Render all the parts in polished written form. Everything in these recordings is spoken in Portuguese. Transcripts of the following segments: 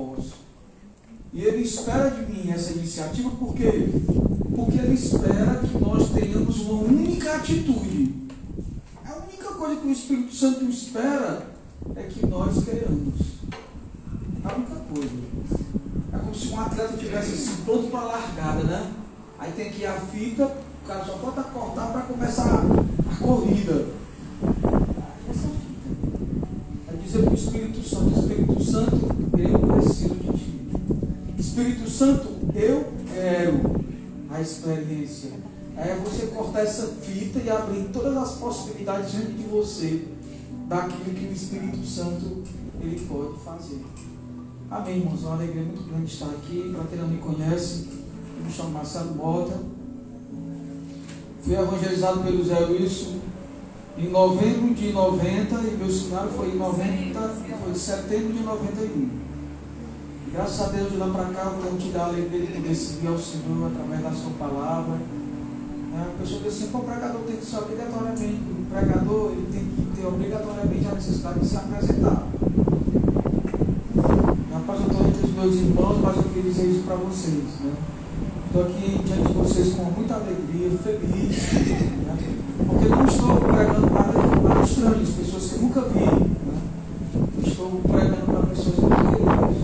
posso. E Ele espera de mim essa iniciativa, por quê? Porque Ele espera que nós tenhamos uma única atitude. A única coisa que o Espírito Santo espera é que nós queremos. A única coisa. É como se um atleta tivesse assim, pronto para a largada, né? Aí tem aqui a fita, o cara só falta cortar para começar a corrida. Essa fita. Aí dizer para o Espírito Santo, eu preciso de ti. Espírito Santo, eu quero a experiência. É você cortar essa fita e abrir todas as possibilidades diante de você daquilo que o Espírito Santo ele pode fazer. Amém, irmãos. É uma alegria muito grande estar aqui. Para quem não me conhece, eu me chamo Marcelo Mota. Fui evangelizado pelo Zé Wilson em novembro de 90 e meu seminário foi em setembro de 91. Graças a Deus, de lá para cá, eu tenho tido a alegria de poder servir ao Senhor através da sua palavra. A pessoa diz assim: o pregador tem que ser obrigatoriamente, o pregador ele tem que ter obrigatoriamente a necessidade de se apresentar. Rapaz, eu estou entre os meus irmãos, mas eu queria dizer isso para vocês. Estou aqui diante de vocês com muita alegria, feliz, porque não estou pregando para estranhos, pessoas que eu nunca vi. Estou pregando para pessoas muito queridas,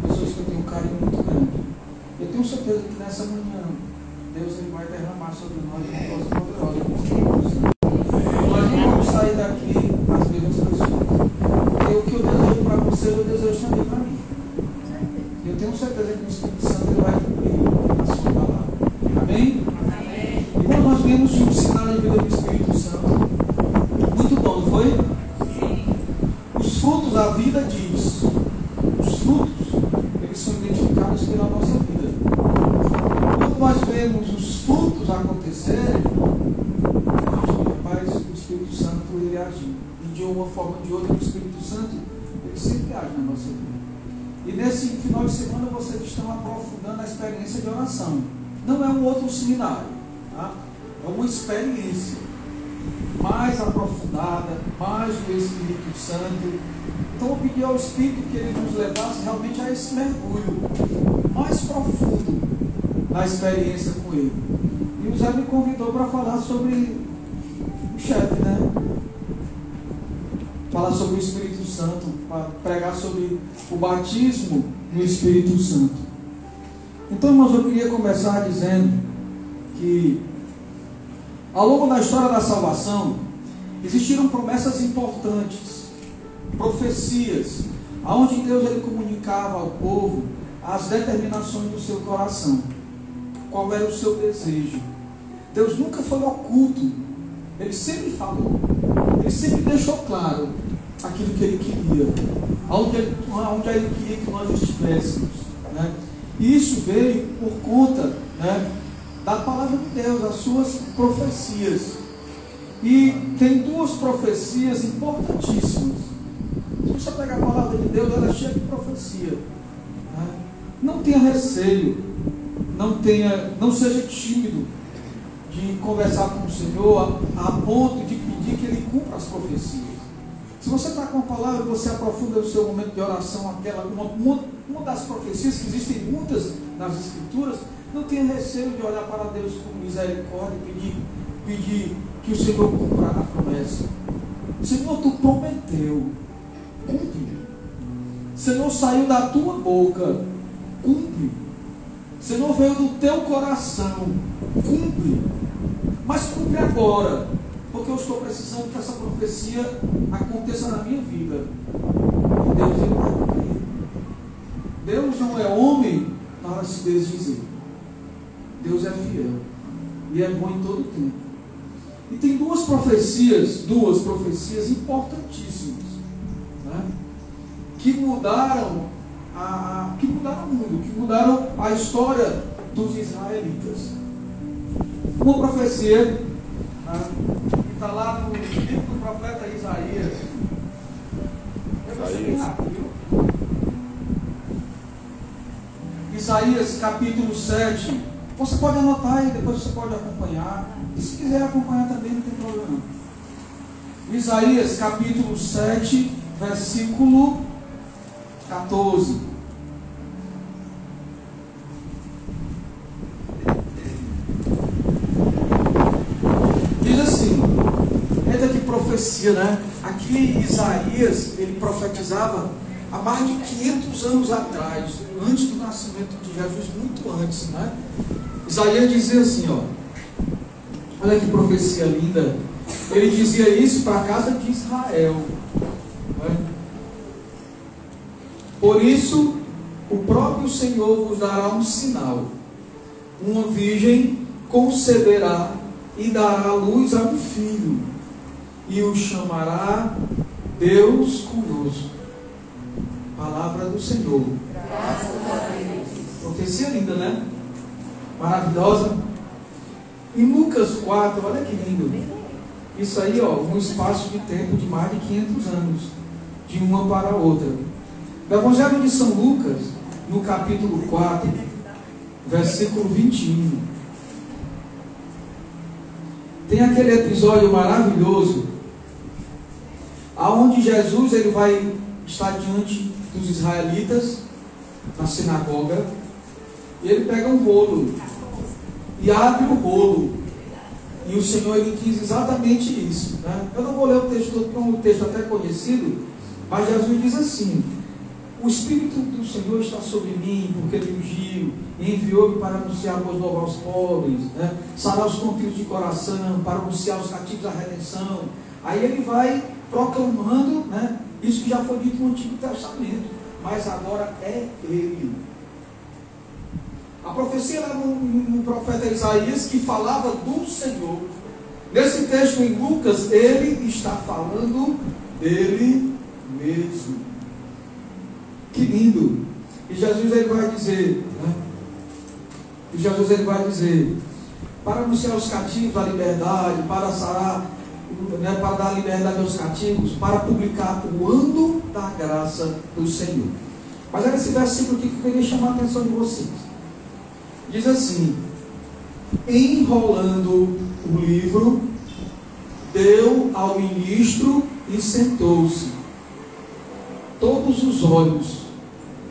pessoas que eu tenho um carinho muito grande. Eu tenho certeza que nessa manhã Deus ele vai derramar sobre nós uma coisa poderosa, porque nós não vamos sair daqui as mesmas pessoas. Porque o que eu desejo para vocês, eu desejo também para mim. Eu tenho certeza que o Espírito Santo ele vai cumprir a sua palavra. Amém? Amém. Então nós vemos de um sinal de vida do Espírito Santo. Muito bom, não foi? Sim. Os frutos da vida diz. Os frutos, eles são identificados pela nossa vida. Quando nós vemos os frutos acontecerem, rapaz, o Espírito Santo ele agir. E de uma forma ou de outra, o Espírito Santo ele sempre age na nossa vida. E nesse final de semana vocês estão aprofundando a experiência de oração. Não é um outro seminário, tá? É uma experiência mais aprofundada, mais do Espírito Santo. Então eu pedi ao Espírito que ele nos levasse realmente a esse mergulho mais profundo na experiência com ele. E o Zé me convidou para falar sobre o chefe, né? Falar sobre o Espírito Santo, para pregar sobre o batismo no Espírito Santo. Então, irmãos, eu queria começar dizendo que ao longo da história da salvação existiram promessas importantes, profecias, onde Deus ele comunicava ao povo as determinações do seu coração, qual era o seu desejo. Deus nunca foi oculto, ele sempre falou, ele sempre deixou claro aquilo que ele queria, onde ele queria que nós estivéssemos, né? E isso veio por conta, né, da palavra de Deus, as suas profecias. E tem duas profecias importantíssimas. Se você pegar a palavra de Deus, ela é cheia de profecia, né? Não tenha receio, não seja tímido de conversar com o Senhor a ponto de pedir que Ele cumpra as profecias. Se você está com a palavra, você aprofunda o seu momento de oração, uma das profecias, que existem muitas nas Escrituras, não tenha receio de olhar para Deus com misericórdia e pedir que o Senhor cumpra a promessa. Senhor, tu prometeu, cumpre. Senhor, saiu da tua boca, cumpre. Senhor, veio do teu coração, cumpre. Mas cumpre agora, porque eu estou precisando que essa profecia aconteça na minha vida. E Deus ele vai cumprir. Deus não é homem para se desdizer. Deus é fiel e é bom em todo tempo. E tem duas profecias importantíssimas, né, que mudaram o mundo, que mudaram a história dos israelitas. Uma profecia que está lá no livro do profeta Isaías. Isaías capítulo 7. Você pode anotar aí, depois você pode acompanhar. E se quiser acompanhar também, não tem problema. Isaías capítulo 7, versículo 14. ele profetizava há mais de 500 anos atrás, antes do nascimento de Jesus, muito antes, né? Isaías dizia assim, ó, olha que profecia linda. Ele dizia isso para a casa de Israel, né? Por isso, o próprio Senhor vos dará um sinal. Uma virgem conceberá e dará luz a um filho, e o chamará Deus conosco. Palavra do Senhor. Graças a Deus. Profecia linda, né? Maravilhosa. Em Lucas 4, olha que lindo. Isso aí, ó, um espaço de tempo de mais de 500 anos, de uma para a outra. No Evangelho de São Lucas, no capítulo 4, versículo 21, tem aquele episódio maravilhoso, aonde Jesus ele vai estar diante dos israelitas na sinagoga, e ele pega um rolo e abre o rolo, e o Senhor ele diz exatamente isso, né? Eu não vou ler o texto todo, porque é um texto até conhecido, mas Jesus diz assim: o Espírito do Senhor está sobre mim, porque Ele ungiu, enviou-me para anunciar boas novas aos pobres, né? Sarar os contritos de coração, para anunciar os cativos a redenção. Aí ele vai proclamando, né, isso que já foi dito no Antigo Testamento, mas agora é Ele. A profecia era no profeta Isaías, que falava do Senhor. Nesse texto em Lucas, ele está falando dele mesmo. Que lindo! E Jesus ele vai dizer, né? E Jesus ele vai dizer, para anunciar os cativos a liberdade, para sarar, né, para dar liberdade aos cativos, para publicar o ano da graça do Senhor. Mas é esse versículo aqui que eu queria chamar a atenção de vocês. Diz assim: enrolando o livro, deu ao ministro e sentou-se. Todos os olhos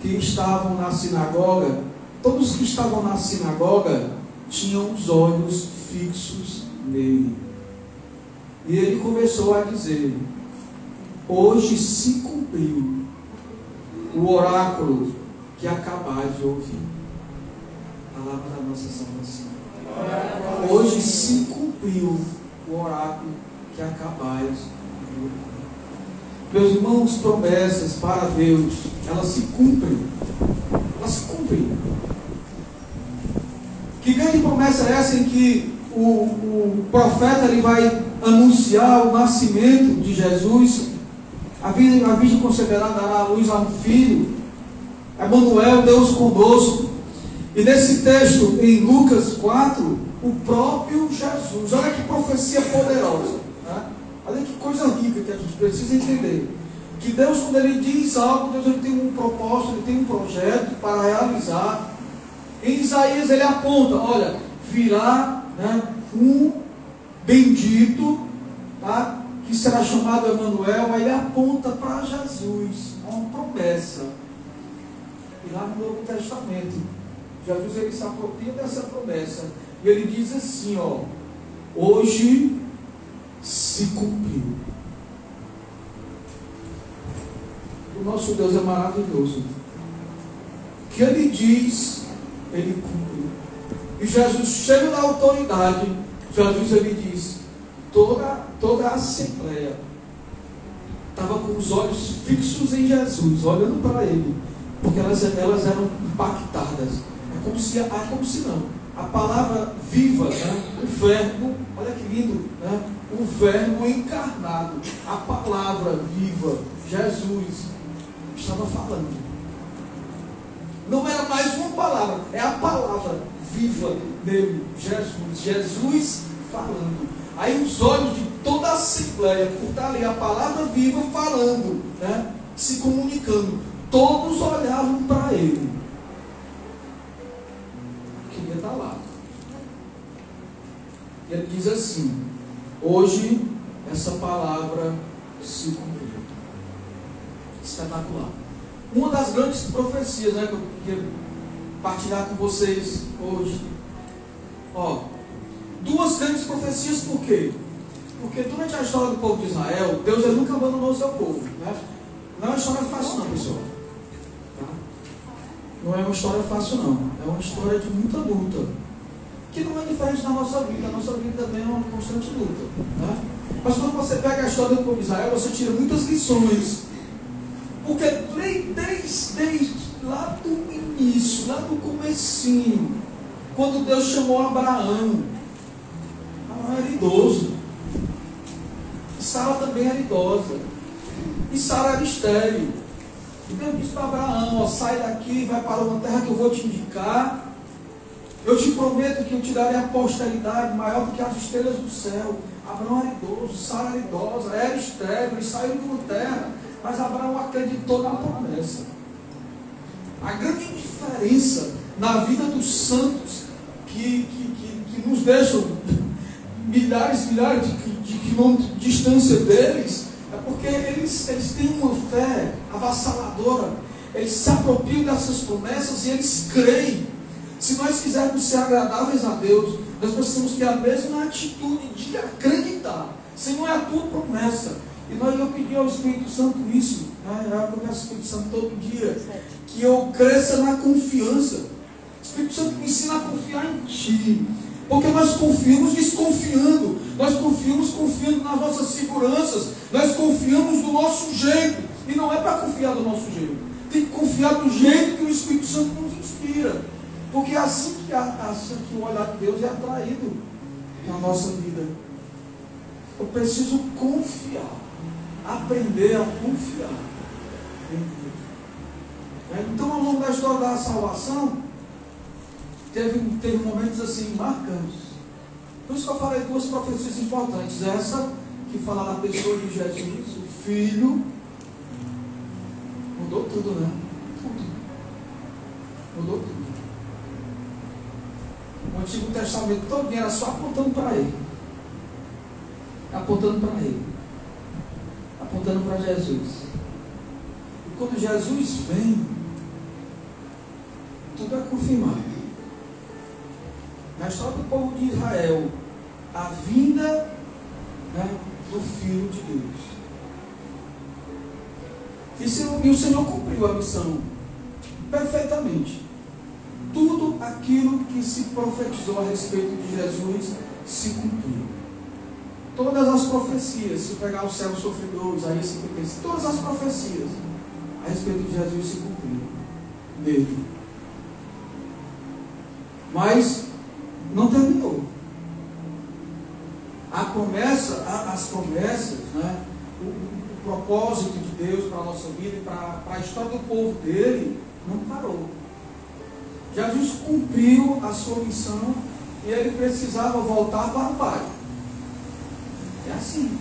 que estavam na sinagoga, todos que estavam na sinagoga, tinham os olhos fixos nele. E ele começou a dizer: hoje se cumpriu o oráculo que acabais de ouvir. Palavra da nossa salvação. Hoje se cumpriu o oráculo que acabais de ouvir. Meus irmãos, promessas para Deus, elas se cumprem. Elas se cumprem. Que grande promessa é essa em que o profeta ele vai anunciar o nascimento de Jesus? A virgem conceberá, dará à luz a um filho. Emanuel, Deus conosco. E nesse texto, em Lucas 4, o próprio Jesus, olha que profecia poderosa, né? Olha que coisa rica que a gente precisa entender. Que Deus, quando Ele diz algo, Deus ele tem um propósito, Ele tem um projeto para realizar. Em Isaías Ele aponta, olha, virá, né, um bendito, tá, que será chamado Emanuel. Aí Ele aponta para Jesus, uma promessa. E lá no Novo Testamento, Jesus ele se apropria dessa promessa. E Ele diz assim, ó: hoje se cumpriu. O nosso Deus é maravilhoso. O que Ele diz, Ele cumpre. E Jesus, cheio da autoridade, Jesus ele diz, toda a assembleia estava com os olhos fixos em Jesus, olhando para Ele, porque elas eram impactadas. É como se não. A palavra viva, né? O verbo, olha que lindo, né? O verbo encarnado, a palavra viva, Jesus, estava falando. Não era mais uma palavra, é a palavra viva dele, Jesus falando. Aí os olhos de toda a assembleia, por estar ali a palavra viva falando, né? Se comunicando, todos olhavam para ele. Queria estar lá. E ele diz assim: hoje essa palavra se cumpriu. Espetacular. Uma das grandes profecias, né, que eu quero partilhar com vocês hoje. Ó, duas grandes profecias, por quê? Porque durante a história do povo de Israel, Deus nunca abandonou o seu povo, né? Não é uma história fácil não, pessoal. Tá? Não é uma história fácil não. É uma história de muita luta. Que não é diferente da nossa vida. A nossa vida também é uma constante luta. Né? Mas quando você pega a história do povo de Israel, você tira muitas lições. Porque desde lá do início, lá do comecinho, quando Deus chamou Abraão era idoso. E Sara também era idosa. E Sara era estéril. E Deus disse para Abraão, ó, sai daqui, vai para uma terra que eu vou te indicar. Eu te prometo que eu te darei a posteridade maior do que as estrelas do céu. Abraão era idoso, Sara era idosa, era estéril, eles saíram de uma terra. Mas Abraão acreditou na promessa. A grande diferença na vida dos santos que nos deixam milhares de quilômetros de distância deles, é porque eles têm uma fé avassaladora. Eles se apropriam dessas promessas e eles creem. Se nós quisermos ser agradáveis a Deus, nós precisamos ter a mesma atitude de acreditar. Senhor, é a tua promessa. E eu pedi ao Espírito Santo isso, né? Eu peço ao Espírito Santo todo dia, que eu cresça na confiança. O Espírito Santo me ensina a confiar em Ti. Porque nós confiamos desconfiando. Nós confiamos confiando nas nossas seguranças. Nós confiamos do nosso jeito. E não é para confiar do nosso jeito. Tem que confiar do jeito que o Espírito Santo nos inspira. Porque é assim que o olhar de Deus é atraído na nossa vida. Eu preciso confiar. Aprender a confiar em Deus. Então, ao longo da história da salvação, teve momentos assim marcantes. Por isso que eu falei duas profecias importantes. Essa que fala da pessoa de Jesus, o Filho, mudou tudo, né? Tudo. Mudou tudo. O Antigo Testamento todo era só apontando para Ele. Apontando para Ele. Apontando para Jesus. E quando Jesus vem, tudo é confirmado. Na história do povo de Israel, a vinda, né, do Filho de Deus. E o Senhor cumpriu a missão perfeitamente. Tudo aquilo que se profetizou a respeito de Jesus se cumpriu. Todas as profecias, se pegar o céu sofredor, Isaías 56, todas as profecias a respeito de Jesus se cumpriram nele. Mas não terminou. A promessa, as promessas, né, o propósito de Deus para a nossa vida e para a história do povo dele não parou. Jesus cumpriu a sua missão e ele precisava voltar para o Pai. É assim.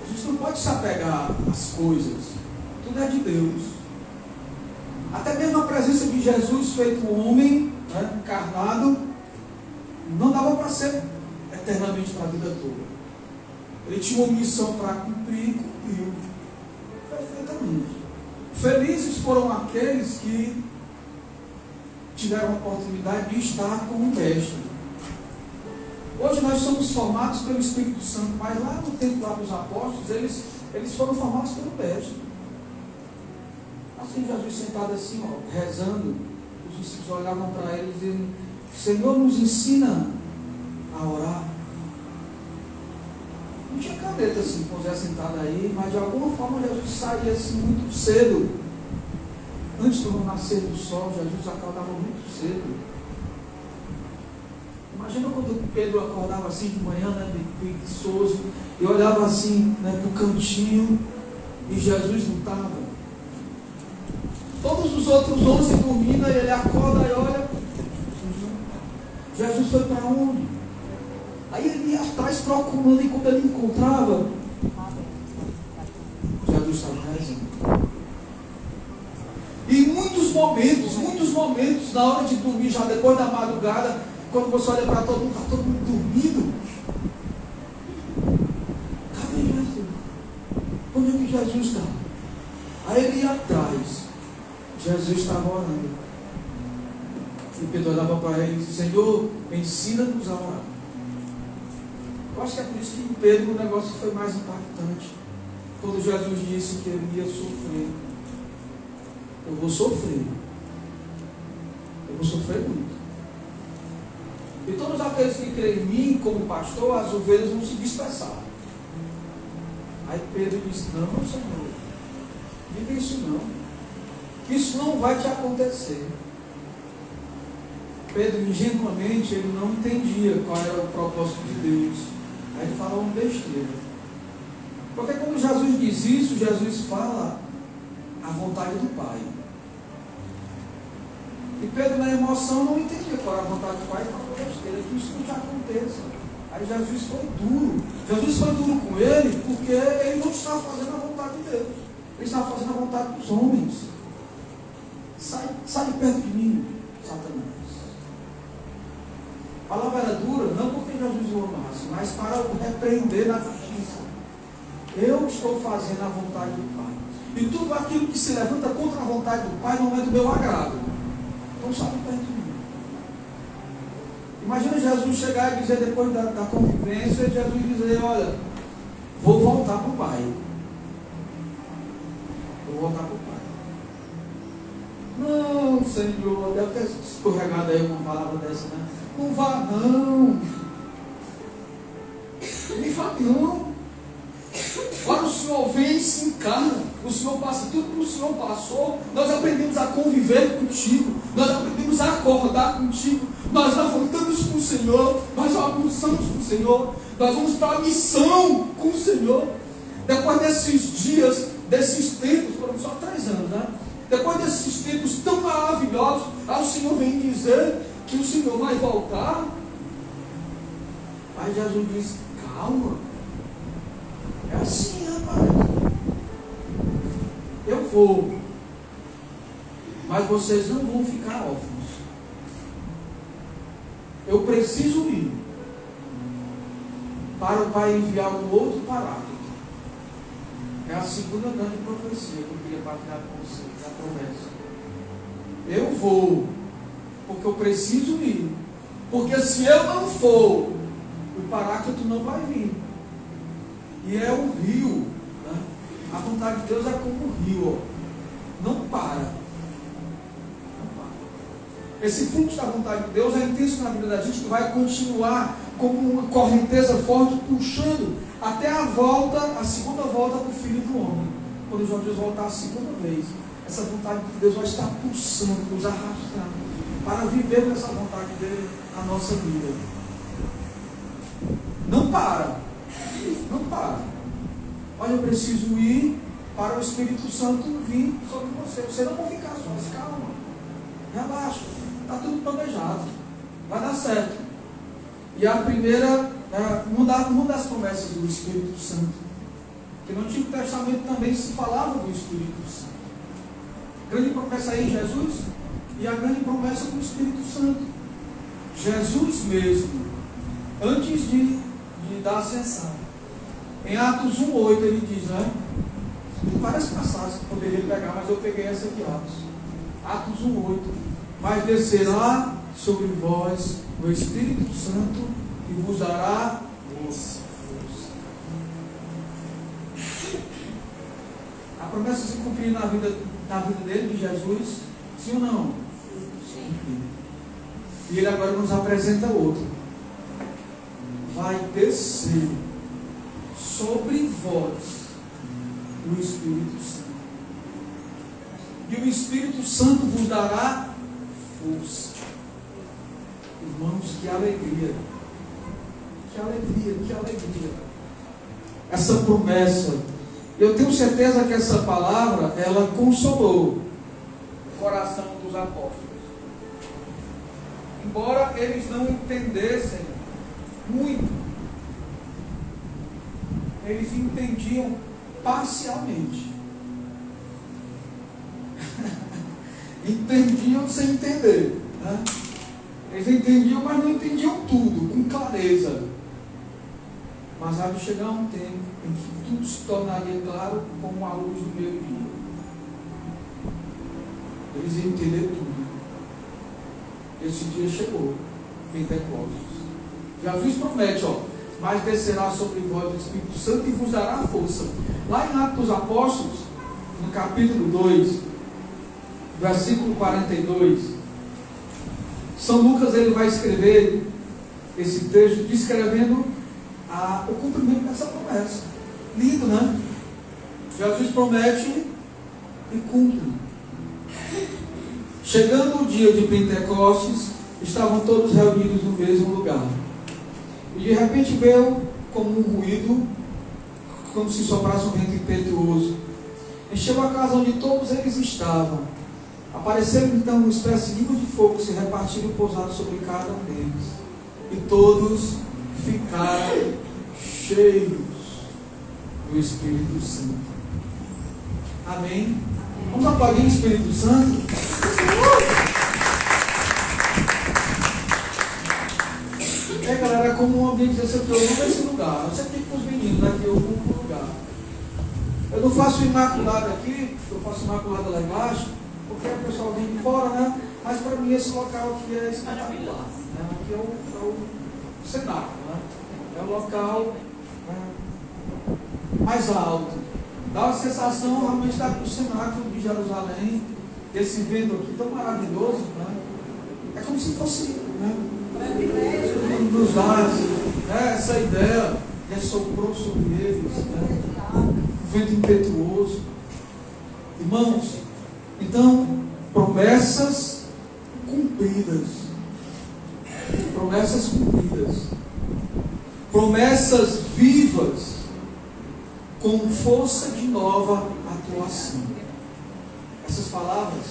A gente não pode se apegar às coisas. Tudo é de Deus. Até mesmo a presença de Jesus feito homem, né, encarnado, não dava para ser eternamente para a vida toda. Ele tinha uma missão para cumprir e cumpriu perfeitamente. Felizes foram aqueles que tiveram a oportunidade de estar com o Mestre. Hoje nós somos formados pelo Espírito Santo, mas lá no tempo lá dos apóstolos, eles foram formados pelo Mestre. Assim, Jesus sentado assim, ó, rezando, os discípulos olhavam para ele dizendo: Senhor, nos ensina a orar. Não tinha caneta assim, José sentado aí, mas de alguma forma Jesus saía assim muito cedo. Antes do nascer do sol, Jesus acordava muito cedo. Imagina quando Pedro acordava assim de manhã, né, preguiçoso, e olhava assim, né, para o cantinho, e Jesus não estava. Todos os outros 11 dormindo, ele acorda e olha. Jesus foi para onde? Aí ele ia atrás procurando, e quando ele encontrava, Jesus estava rezando. E muitos momentos, na hora de dormir, já depois da madrugada, quando você olha para todo mundo, está todo mundo dormindo. Cadê Jesus? Onde é que Jesus está? Aí ele ia atrás. Jesus estava orando. E Pedro olhava para ele e disse: Senhor, ensina-nos a orar. Eu acho que é por isso que em Pedro o negócio foi mais impactante. quando Jesus disse que ele ia sofrer. Eu vou sofrer. Eu vou sofrer muito. E todos aqueles que creem em mim como pastor, as ovelhas vão se dispersar. Aí Pedro disse, não, Senhor, diga isso não. Isso não vai te acontecer. Pedro, ingenuamente, ele não entendia qual era o propósito de Deus. Aí ele fala uma besteira. Porque quando Jesus diz isso, Jesus fala a vontade do Pai. E Pedro, na emoção, não entendia qual era a vontade do Pai e falou besteira, que isso não te aconteça. Aí Jesus foi duro. Jesus foi duro com ele porque ele não estava fazendo a vontade de Deus. Ele estava fazendo a vontade dos homens. Sai de perto de mim, Satanás. A palavra era dura, não porque Jesus o amasse, mas para o repreender na justiça. Eu estou fazendo a vontade do Pai. E tudo aquilo que se levanta contra a vontade do Pai não é do meu agrado. Então sai de perto de mim. Imagina Jesus chegar e dizer, depois da convivência, Jesus dizer, olha, vou voltar para o Pai. Vou voltar para o Pai. Não, Senhor, deve ter escorregado aí uma palavra dessa, né? Não vá não. Nem vá não. Agora o Senhor vem e se encarna. O Senhor passa tudo que o Senhor passou. Nós aprendemos a conviver contigo. Nós aprendemos a acordar contigo. Nós levantamos com o Senhor. Nós almoçamos com o Senhor. Nós vamos para a missão com o Senhor. Depois desses dias, desses tempos, foram só 3 anos, né? Depois desses tempos tão maravilhosos, aí o Senhor vem dizer que o Senhor vai voltar. Aí Jesus diz, calma. É assim, rapaz. Eu vou. Mas vocês não vão ficar órfãos. Eu preciso ir. Para o Pai enviar um outro paráclito. É a segunda grande profecia que eu queria partilhar com vocês, a promessa. Eu vou, porque eu preciso ir. Porque se eu não for, o paráclito não vai vir. E é o rio, né? A vontade de Deus é como um rio, ó. Não para. Não para. Esse fluxo da vontade de Deus é intenso na vida da gente, que vai continuar como uma correnteza forte, puxando até a volta, a segunda volta do Filho do Homem. Quando Jesus voltar a segunda vez, essa vontade de Deus vai estar pulsando, nos arrastando, para viver essa vontade dele na nossa vida. Não para. Não para. Olha, eu preciso ir para o Espírito Santo vir sobre você. Você não vai ficar só, mas calma. Relaxa. Está tudo planejado. Vai dar certo. E a primeira, uma das promessas do Espírito Santo, que no Antigo Testamento também se falava do Espírito Santo. Grande promessa aí, Jesus, e a grande promessa do Espírito Santo. Jesus mesmo, antes de dar ascensão, em Atos 1,8 ele diz, né? Tem várias passagens que poderia pegar, mas eu peguei essa aqui, Atos 1,8. Mas descerá sobre vós o Espírito Santo e vos dará força. A promessa se cumprir na vida dele, de Jesus, sim ou não? Sim. E ele agora nos apresenta outro. Vai descer sobre vós o Espírito Santo. E o Espírito Santo vos dará força. Irmãos, que alegria. Que alegria, que alegria. Essa promessa. Eu tenho certeza que essa palavra, ela consolou o coração dos apóstolos. Embora eles não entendessem muito, eles entendiam parcialmente. Entendiam sem entender, né? Eles entendiam, mas não entendiam tudo, com clareza. Mas há de chegar um tempo em que tudo se tornaria claro como a luz do meio-dia. Eles iam entender tudo. Esse dia chegou, Pentecostes. Jesus promete, mas descerá sobre vós o Espírito Santo e vos dará força. Lá em Atos dos Apóstolos, no capítulo 2, versículo 42, São Lucas ele vai escrever esse texto descrevendo o cumprimento dessa promessa. Lindo, né? Jesus promete e cumpre. Chegando o dia de Pentecostes, estavam todos reunidos no mesmo lugar. E de repente veio como um ruído, como se soprasse um vento impetuoso. Encheu a casa onde todos eles estavam. Apareceram então uma espécie de língua de fogo, se repartiram e pousaram sobre cada um deles. E todos ficaram cheios do Espírito Santo. Amém? Vamos aplaudir o Espírito Santo? Galera, como um ambiente desse aqui, eu vou nesse lugar. Eu sempre digo para os meninos aqui, eu vou para um lugar. Eu não faço imaculada aqui, eu faço imaculada lá embaixo, porque o pessoal vem de fora, né? Mas para mim esse local aqui é espetacular. Né? Aqui é o cenáculo, né? É o local mais alto. Dá uma sensação realmente do cenáculo de Jerusalém, desse vento aqui tão maravilhoso, né? É como se fosse, né? Nos lares, né? Essa ideia ressoprou sobre eles, né? O vento impetuoso. Irmãos, então, promessas cumpridas. Promessas cumpridas. Promessas vivas, com força de nova atuação. Essas palavras,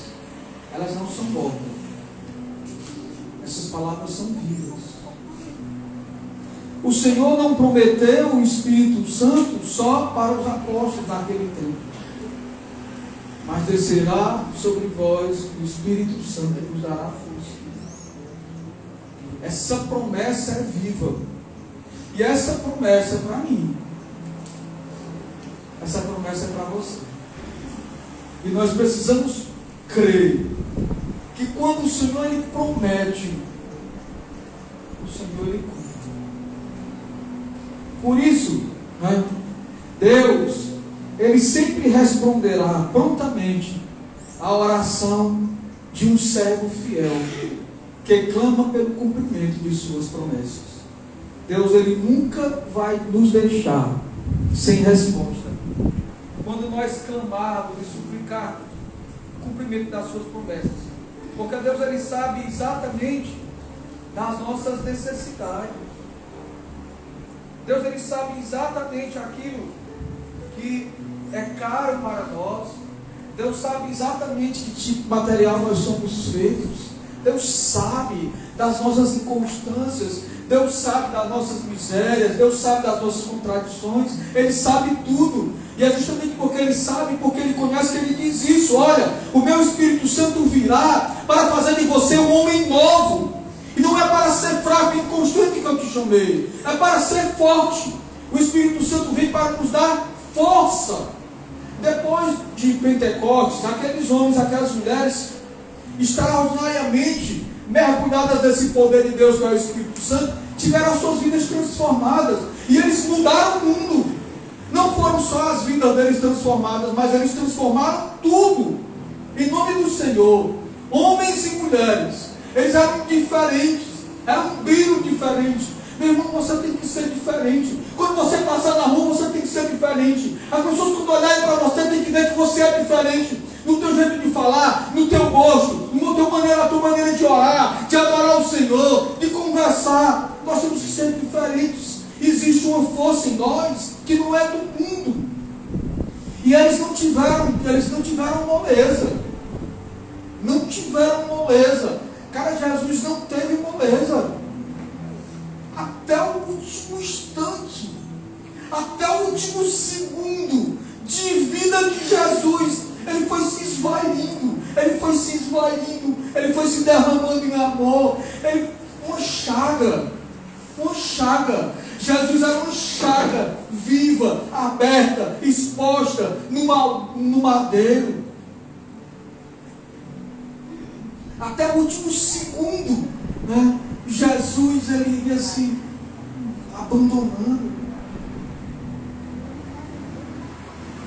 elas não são mortas. Essas palavras são vivas. O Senhor não prometeu o Espírito Santo só para os apóstolos naquele tempo, mas descerá sobre vós o Espírito Santo e vos dará força. Essa promessa é viva. E essa promessa é para mim. Essa promessa é para você. E nós precisamos crer que quando o Senhor ele promete, o Senhor ele cumpre. Por isso, né, Deus ele sempre responderá prontamente à oração de um servo fiel que clama pelo cumprimento de suas promessas. Deus ele nunca vai nos deixar sem resposta quando nós clamarmos e suplicarmos o cumprimento das suas promessas, porque Deus ele sabe exatamente das nossas necessidades. Deus ele sabe exatamente aquilo que é caro para nós. Deus sabe exatamente que tipo de material nós somos feitos. Deus sabe das nossas inconstâncias. Deus sabe das nossas misérias. Deus sabe das nossas contradições. Ele sabe tudo. E é justamente porque Ele sabe, porque Ele conhece, que Ele diz isso. Olha, o meu Espírito Santo virá para fazer de você um homem novo. E não é para ser fraco e inconstante que eu te chamei. É para ser forte. O Espírito Santo vem para nos dar força. Depois de Pentecostes, aqueles homens, aquelas mulheres, extraordinariamente mergulhadas nesse poder de Deus, que é o Espírito Santo, tiveram as suas vidas transformadas. E eles mudaram o mundo. Não foram só as vidas deles transformadas, mas eles transformaram tudo. Em nome do Senhor. Homens e mulheres. Eles eram diferentes. Era um brilho diferente. Meu irmão, você tem que ser diferente. Quando você passar na rua, você tem que ser diferente. As pessoas, quando olharem para você, tem que ver que você é diferente. No teu jeito de falar, no teu gosto, na tua maneira de orar, de adorar o Senhor, de conversar. Nós temos que ser diferentes. Existe uma força em nós que não é do mundo. E eles não tiveram moleza. Não tiveram moleza. Cara, Jesus não teve moleza. Até o último instante, até o último segundo de vida de Jesus, Ele foi se esvaindo, Ele foi se esvaindo, Ele foi se derramando em amor. Uma chaga. Jesus era uma chaga viva, aberta, exposta no madeiro. Até o último segundo, né? Jesus, ele ia assim, a abandonando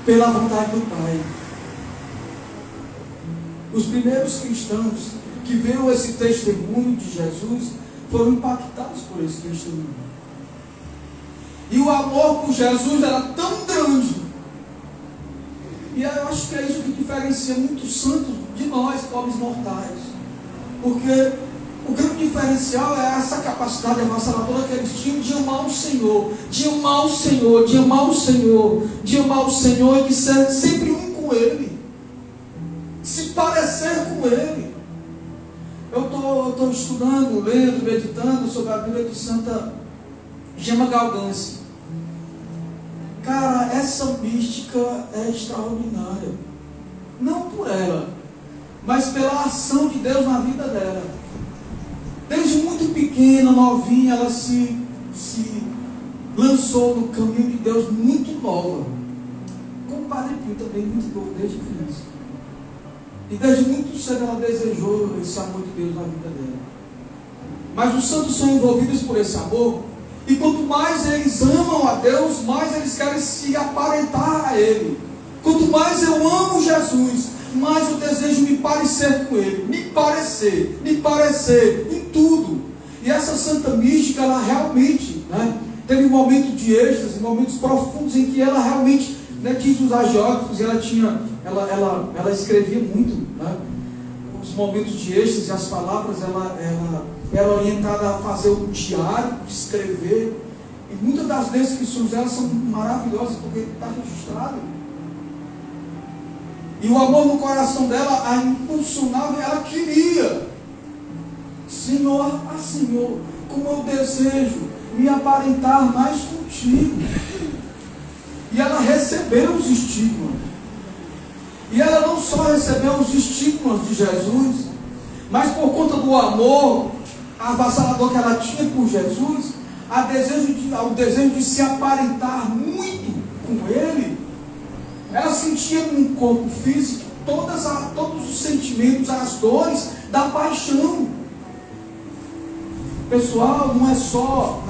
pela vontade do Pai. Os primeiros cristãos que viram esse testemunho de Jesus foram impactados por esse testemunho. E o amor por Jesus era tão grande. E eu acho que é isso que diferencia muitos santos de nós, pobres mortais. Porque o grande diferencial é essa capacidade avassaladora que eles tinham de amar o Senhor, de amar o Senhor, de amar o Senhor, de amar o Senhor e de ser sempre um com Ele, se parecer com Ele. Eu estou estudando, lendo, meditando sobre a vida de Santa Gema Galgance. Cara, essa mística é extraordinária. Não por ela, mas pela ação de Deus na vida dela. Desde muito pequena, novinha, ela se lançou no caminho de Deus muito nova. Como o Padre Pio também, muito novo, desde criança. E desde muito cedo ela desejou esse amor de Deus na vida dela. Mas os santos são envolvidos por esse amor. E quanto mais eles amam a Deus, mais eles querem se aparentar a Ele. Quanto mais eu amo Jesus, mais eu desejo me parecer com Ele. Me parecer em tudo. E essa santa mística, ela realmente, teve um momento de êxtase, momentos profundos em que ela realmente, diz os agiógrafos, ela escrevia muito, os momentos de êxtase, as palavras, ela era orientada a fazer um diário, escrever, e muitas das descrições dela são maravilhosas, porque está registrado. E o amor no coração dela a impulsionava, ela queria, Senhor, Senhor, como eu desejo me aparentar mais contigo. E ela recebeu os estigmas. E ela não só recebeu os estigmas de Jesus, mas por conta do amor avassalador que ela tinha por Jesus, o desejo de se aparentar muito com Ele, ela sentia no corpo físico todos os sentimentos, as dores da paixão. Pessoal, não é só,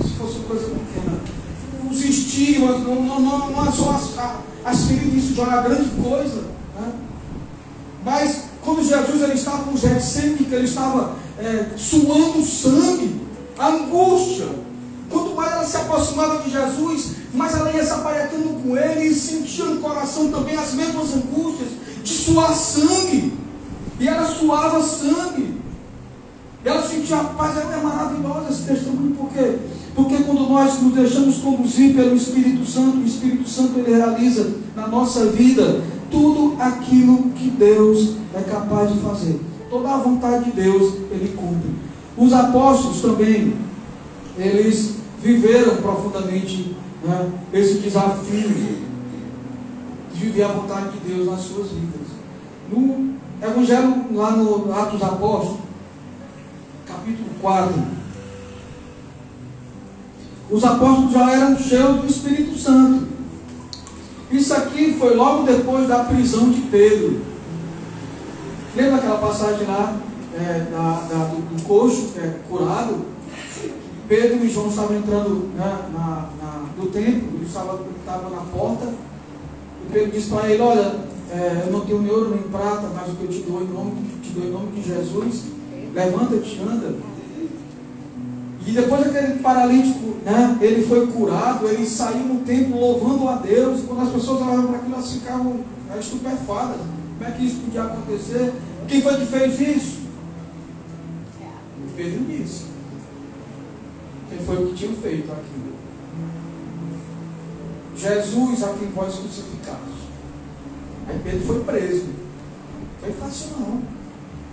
se fosse coisa pequena, os estigmas, não é só as feridas, isso já é uma grande coisa. Mas quando Jesus ele estava no Getsemane, que ele estava suando sangue, a angústia, quanto mais ela se aproximava de Jesus, mais ela ia se aparecendo com Ele e sentia no coração também as mesmas angústias de suar sangue. E ela suava sangue. E ela sentia paz. É maravilhosa esse testemunho. Por quê? Porque quando nós nos deixamos conduzir pelo Espírito Santo, o Espírito Santo ele realiza na nossa vida tudo aquilo que Deus é capaz de fazer. Toda a vontade de Deus ele cumpre. Os apóstolos também, eles viveram profundamente esse desafio de viver a vontade de Deus nas suas vidas. No Evangelho, lá no Atos dos Apóstolos, capítulo 4, os apóstolos já eram cheios do Espírito Santo. Isso aqui foi logo depois da prisão de Pedro. Lembra aquela passagem lá do coxo curado? Pedro e João estavam entrando no templo, ele estava na porta, e Pedro disse para ele: olha, eu não tenho nem ouro nem prata, mas o que eu te dou em nome de Jesus, levanta-te, anda. E depois aquele paralítico, ele foi curado, ele saiu no templo louvando a Deus, e quando as pessoas olhavam para aquilo, elas ficavam estupefadas. Como é que isso podia acontecer? Quem foi que fez isso? Pedro disse. Quem foi o que tinha feito aquilo? Jesus, a quem vós crucificados. Aí Pedro foi preso. Foi fácil não.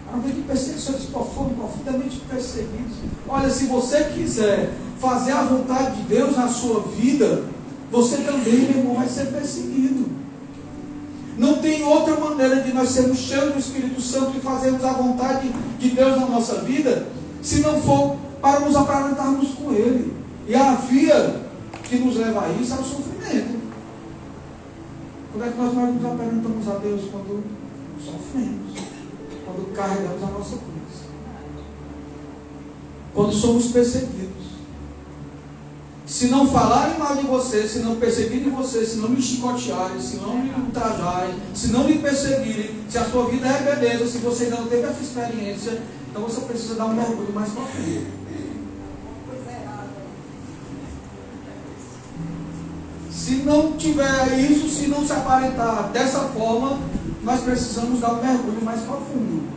Era um dia de perseguições profundamente perseguidos. Olha, se você quiser fazer a vontade de Deus na sua vida, você também, meu irmão, vai ser perseguido. Não tem outra maneira de nós sermos cheios do Espírito Santo e fazermos a vontade de Deus na nossa vida, se não for para nos aparentarmos com Ele. E a via que nos leva a isso é o sofrimento. Quando é que nós nos aparentamos a Deus? Quando sofremos, quando carregamos a nossa cruz, quando somos perseguidos. se não falarem mal de você, se não perseguirem você, se não me chicotearem, se não me ultrajarem, se não me perseguirem, se a sua vida é beleza, se você ainda não teve essa experiência, então você precisa dar um mergulho mais profundo. Se não tiver isso, se não se aparentar dessa forma, nós precisamos dar um mergulho mais profundo.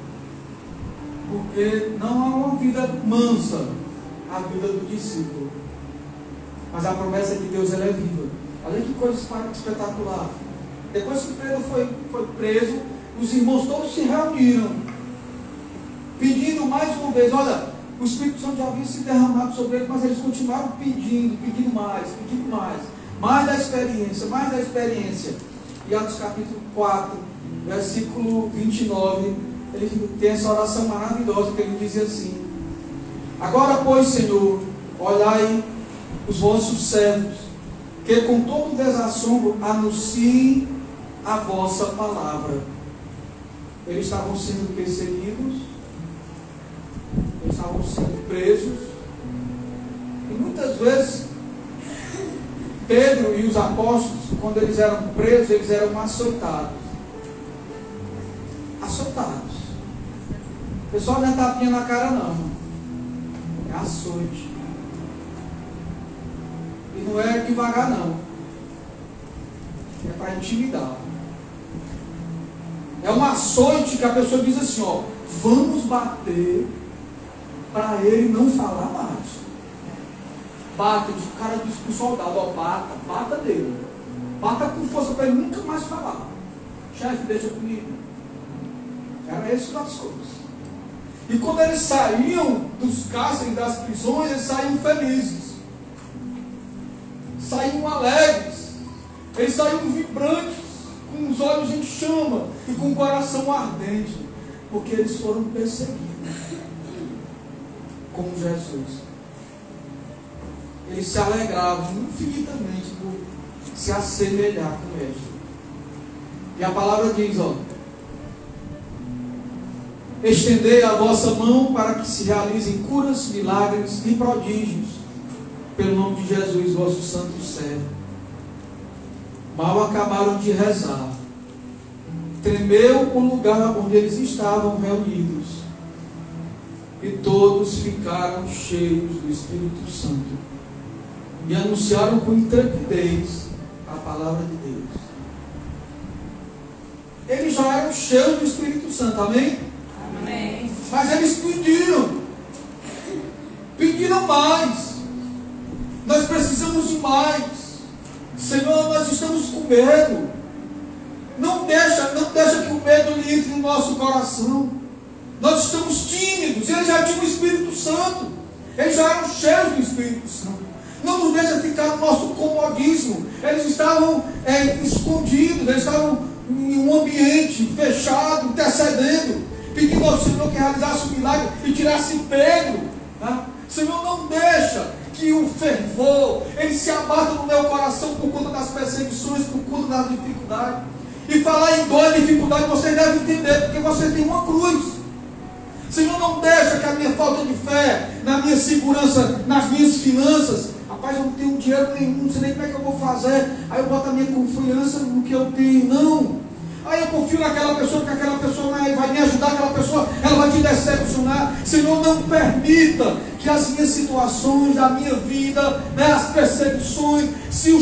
Porque não há uma vida mansa, a vida do discípulo. Mas a promessa de Deus, ela é viva. Olha que coisa espetacular. Depois que Pedro foi preso, os irmãos todos se reuniram, pedindo mais uma vez. Olha, o Espírito Santo já havia se derramado sobre eles, mas eles continuaram pedindo mais. Mais da experiência. E Atos capítulo 4, versículo 29, ele tem essa oração maravilhosa, que ele diz assim: agora, pois, Senhor, olhai os vossos servos, que com todo desassombro anunciem a vossa palavra. Eles estavam sendo perseguidos, eles estavam sendo presos, e muitas vezes Pedro e os apóstolos, quando eles eram presos, eles eram açoitados. O pessoal não é tapinha na cara, não. É açoite. E não é devagar, não. É para intimidar. É um açoite que a pessoa diz assim, ó, vamos bater para ele não falar mais. Bata, o cara disse para o soldado, ó, bata dele. Bata com força para ele nunca mais falar. Chefe, deixa comigo. Era esse o açoite. E quando eles saíam dos cárceres, das prisões, eles saíam felizes. Saíam alegres. Eles saíam vibrantes, com os olhos em chama e com o coração ardente. Porque eles foram perseguidos. Como Jesus. Eles se alegravam infinitamente por se assemelhar com ele. E a palavra diz, ó, estendei a vossa mão para que se realizem curas, milagres e prodígios, pelo nome de Jesus, vosso santo servo. Mal acabaram de rezar. Tremeu o lugar onde eles estavam reunidos. E todos ficaram cheios do Espírito Santo. E anunciaram com intrepidez a palavra de Deus. Eles já eram cheios do Espírito Santo, amém? Amém. Mas eles pediram mais. Nós precisamos de mais. Senhor, nós estamos com medo. Não deixa que o medo entre no nosso coração. Nós estamos tímidos. Eles já tinham o Espírito Santo. Eles já eram cheios do Espírito Santo. Não nos deixa ficar no nosso comodismo. Eles estavam escondidos, eles estavam em um ambiente fechado, intercedendo, pedindo ao Senhor que realizasse o milagre e tirasse Pedro. Tá? Senhor, não deixa que o fervor ele se abata no meu coração por conta das perseguições, por conta das dificuldades. E falar em dor e dificuldade, você deve entender, porque você tem uma cruz. Senhor, não deixa que a minha falta de fé, na minha segurança, nas minhas finanças, rapaz, eu não tenho dinheiro nenhum, não sei nem como é que eu vou fazer, aí eu boto a minha confiança no que eu tenho, não. Aí eu confio naquela pessoa, que aquela pessoa vai me ajudar, aquela pessoa, ela vai te decepcionar. Senhor, não permita que as minhas situações, da minha vida, né, as perseguições, se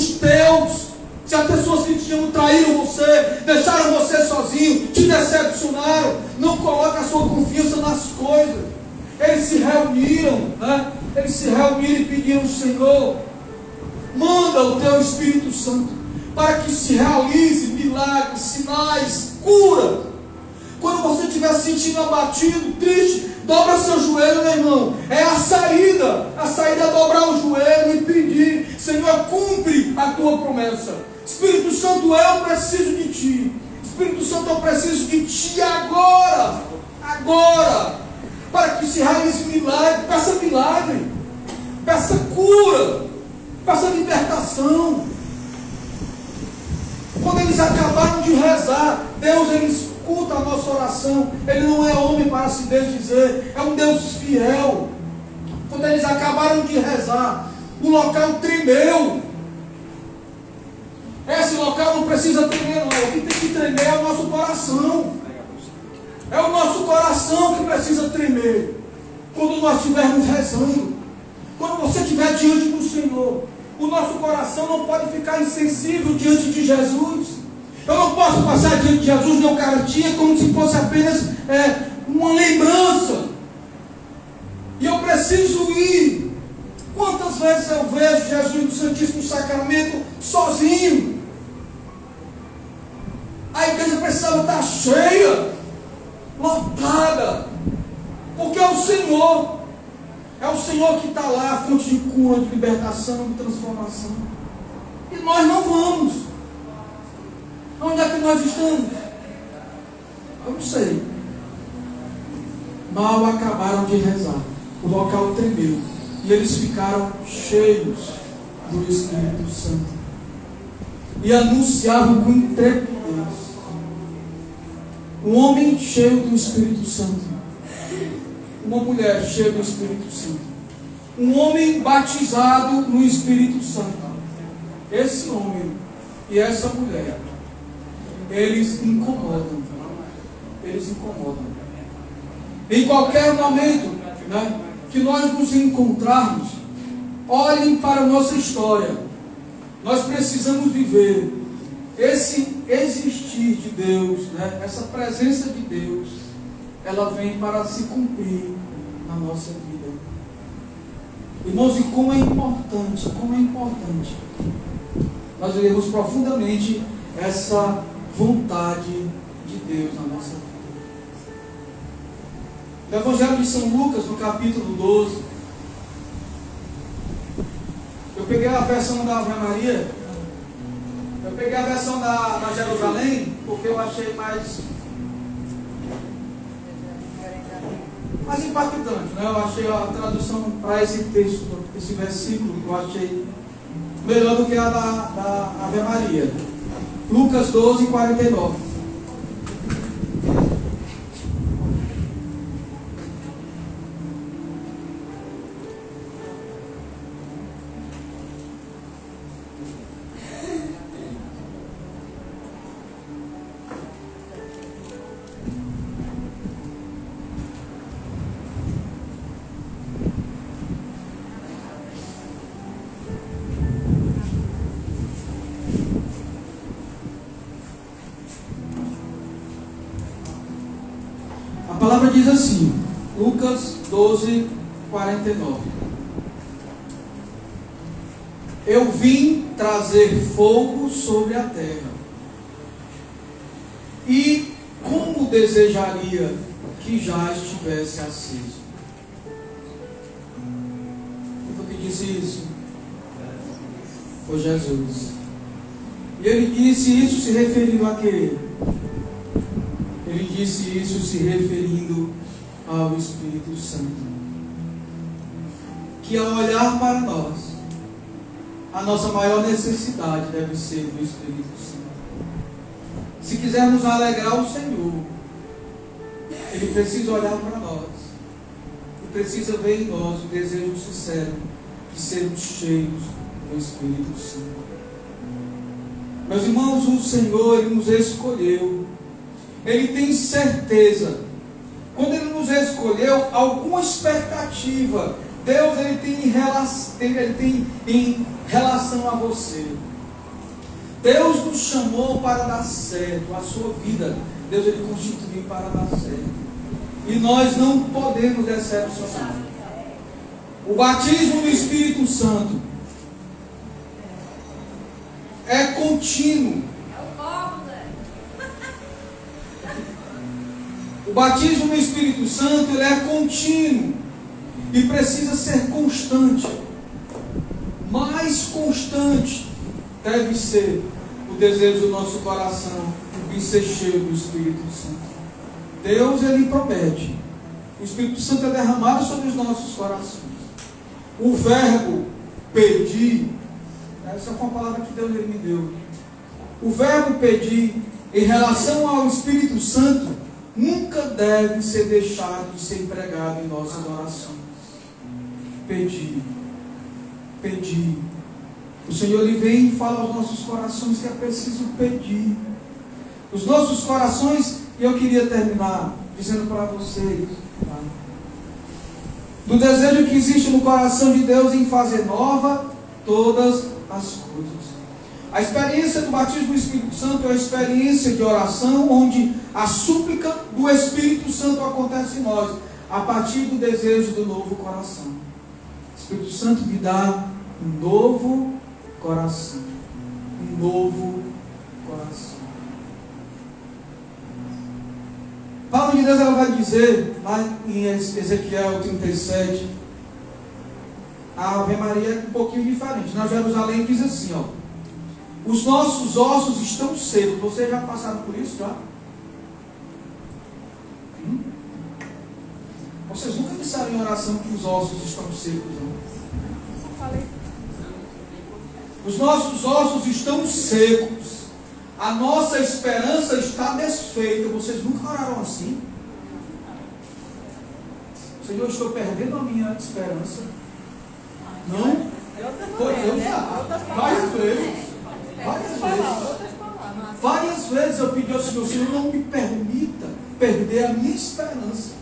as pessoas que te amam traíram você, deixaram você sozinho, te decepcionaram, não coloque a sua confiança nas coisas. Eles se reuniram, né? Eles se reuniram e pediram, Senhor, manda o teu Espírito Santo para que se realize milagres, sinais, cura. Quando você estiver se sentindo abatido, triste, dobra seu joelho, meu irmão. É a saída é dobrar o joelho e pedir, Senhor, cumpre a tua promessa. Espírito Santo, eu preciso de ti. Espírito Santo, eu preciso de ti agora, para que se realize milagre, peça cura, peça libertação. Quando eles acabaram de rezar, Deus ele escuta a nossa oração. Ele não é homem para se desdizer, é um Deus fiel. Quando eles acabaram de rezar, O local tremeu. Esse local não precisa tremer, não. O que tem que tremer é o nosso coração. É o nosso coração que precisa tremer. Quando nós estivermos rezando, quando você estiver diante do Senhor, o nosso coração não pode ficar insensível diante de Jesus. Eu não posso passar diante de Jesus na Eucaristia como se fosse apenas uma lembrança. E eu preciso ir. Quantas vezes eu vejo Jesus no Santíssimo Sacramento sozinho? A igreja precisava estar cheia, lotada, porque é o Senhor. É o Senhor que está lá, a fonte de cura, de libertação, de transformação. E nós não vamos. Onde é que nós estamos? Eu não sei. Mal acabaram de rezar. O local tremeu. E eles ficaram cheios do Espírito Santo. E anunciavam com intrepidez. Um homem cheio do Espírito Santo. Uma mulher cheia do Espírito Santo. Um homem batizado no Espírito Santo. Esse homem e essa mulher, eles incomodam. Eles incomodam. Em qualquer momento, né, que nós nos encontrarmos, olhem para a nossa história. Nós precisamos viver esse existir de Deus, né, essa presença de Deus. Ela vem para se cumprir na nossa vida. Irmãos, e como é importante nós vermos profundamente essa vontade de Deus na nossa vida. No Evangelho de São Lucas, no capítulo 12, eu peguei a versão da Ave Maria, eu peguei a versão da Jerusalém, porque eu achei mais impactante, né? Eu achei a tradução para esse texto, esse versículo, eu achei melhor do que a da Ave Maria. Lucas 12, 49. A palavra diz assim, Lucas 12, 49. Eu vim trazer fogo sobre a terra, e como desejaria que já estivesse aceso. Quem foi que disse isso? Foi Jesus. E ele disse isso se referindo a quê? Ele disse isso se referindo ao Espírito Santo. Que ao olhar para nós, a nossa maior necessidade deve ser do Espírito Santo. Se quisermos alegrar o Senhor, Ele precisa olhar para nós. E precisa ver em nós o desejo sincero de sermos cheios do Espírito Santo. Meus irmãos, o Senhor, Ele nos escolheu. Ele tem certeza. Quando Ele nos escolheu, alguma expectativa Deus ele tem em relação a você. Deus nos chamou para dar certo. A sua vida, Deus ele constituiu para dar certo. E nós não podemos decepcionar. O batismo do Espírito Santo é contínuo. O batismo no Espírito Santo ele é contínuo e precisa ser constante. Mais constante deve ser o desejo do nosso coração de ser cheio do Espírito Santo. Deus ele promete. O Espírito Santo é derramado sobre os nossos corações. O verbo pedir, essa foi uma palavra que Deus ele me deu. O verbo pedir em relação ao Espírito Santo nunca deve ser deixado de ser empregado em nossas orações. Pedir. pedir. O Senhor ele vem e fala aos nossos corações que é preciso pedir. Os nossos corações, e eu queria terminar dizendo para vocês, tá? Do desejo que existe no coração de Deus em fazer nova todas as coisas. A experiência do batismo do Espírito Santo é a experiência de oração onde a súplica do Espírito Santo acontece em nós, a partir do desejo do novo coração. O Espírito Santo me dá um novo coração. Um novo coração. A palavra de Deus ela vai dizer, lá em Ezequiel 37, a Ave Maria é um pouquinho diferente. Na Jerusalém diz assim, ó: os nossos ossos estão secos. Vocês já passaram por isso, já? Vocês nunca disseram em oração que os ossos estão secos, não? Os nossos ossos estão secos. A nossa esperança está desfeita. Vocês nunca oraram assim? Senhor, eu estou perdendo a minha esperança. Não? Eu já. Várias vezes. Várias vezes eu pedi ao Senhor: Senhor, não me permita perder a minha esperança.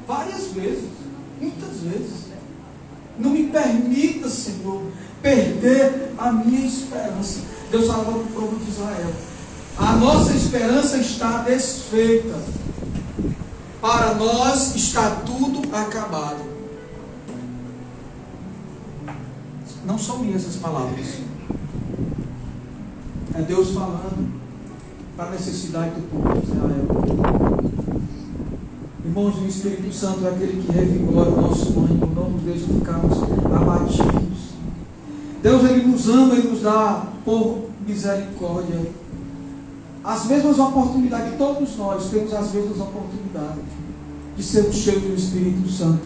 Várias vezes. Muitas vezes. Não me permita, Senhor, perder a minha esperança. Deus falava para o povo de Israel: a nossa esperança está desfeita. Para nós está tudo acabado. Não são minhas essas palavras. É Deus falando para a necessidade do povo de Israel. Irmãos, o Espírito Santo é aquele que revigora o nosso ânimo, não nos deixa ficarmos abatidos. Deus, Ele nos ama, Ele nos dá por misericórdia as mesmas oportunidades. Todos nós temos as mesmas oportunidades de sermos cheios do Espírito Santo.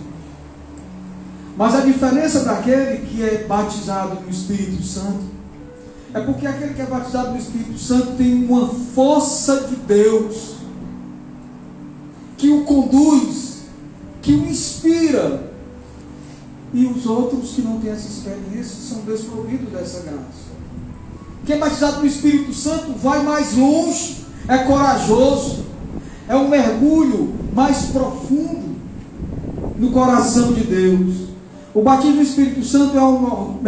Mas a diferença daquele que é batizado no Espírito Santo é porque aquele que é batizado no Espírito Santo tem uma força de Deus que o conduz, que o inspira. E os outros que não têm essa experiência são desprovidos dessa graça. Quem é batizado no Espírito Santo vai mais longe, é corajoso, é um mergulho mais profundo no coração de Deus. O batismo do Espírito Santo é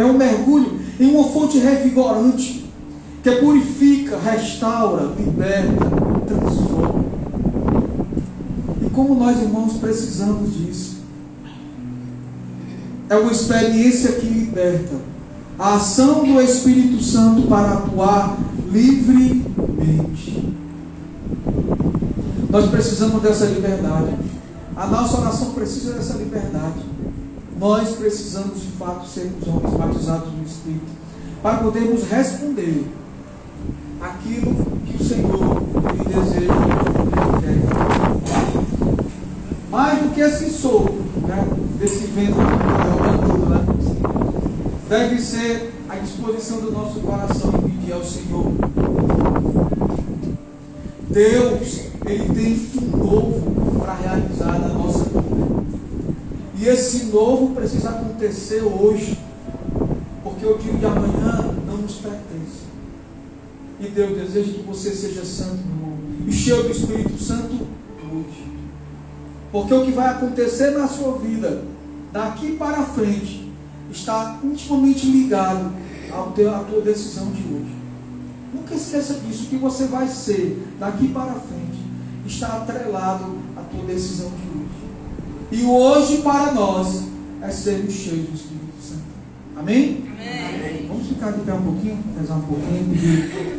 um mergulho em uma fonte revigorante, que purifica, restaura, liberta, transforma. E como nós, irmãos, precisamos disso. É uma experiência que liberta. A ação do Espírito Santo para atuar livremente. Nós precisamos dessa liberdade. A nossa oração precisa dessa liberdade. Nós precisamos de fato sermos homens batizados no Espírito, para podermos responder aquilo que o Senhor lhe deseja e quer. Mais do que esse sopro, né, desse vento tudo, né, deve ser a disposição do nosso coração em pedir ao Senhor. Deus, Ele tem um novo para realizar na nossa vida. E esse novo precisa acontecer hoje, porque o dia de amanhã não nos pertence. E Deus deseja que você seja santo, irmão, e cheio do Espírito Santo hoje. Porque o que vai acontecer na sua vida, daqui para frente, está intimamente ligado à tua decisão de hoje. Nunca esqueça disso. O que você vai ser daqui para frente está atrelado à tua decisão de hoje. E hoje para nós é sermos cheios do Espírito Santo. Amém? Amém. Vamos ficar de pé um pouquinho, rezar um pouquinho, pedir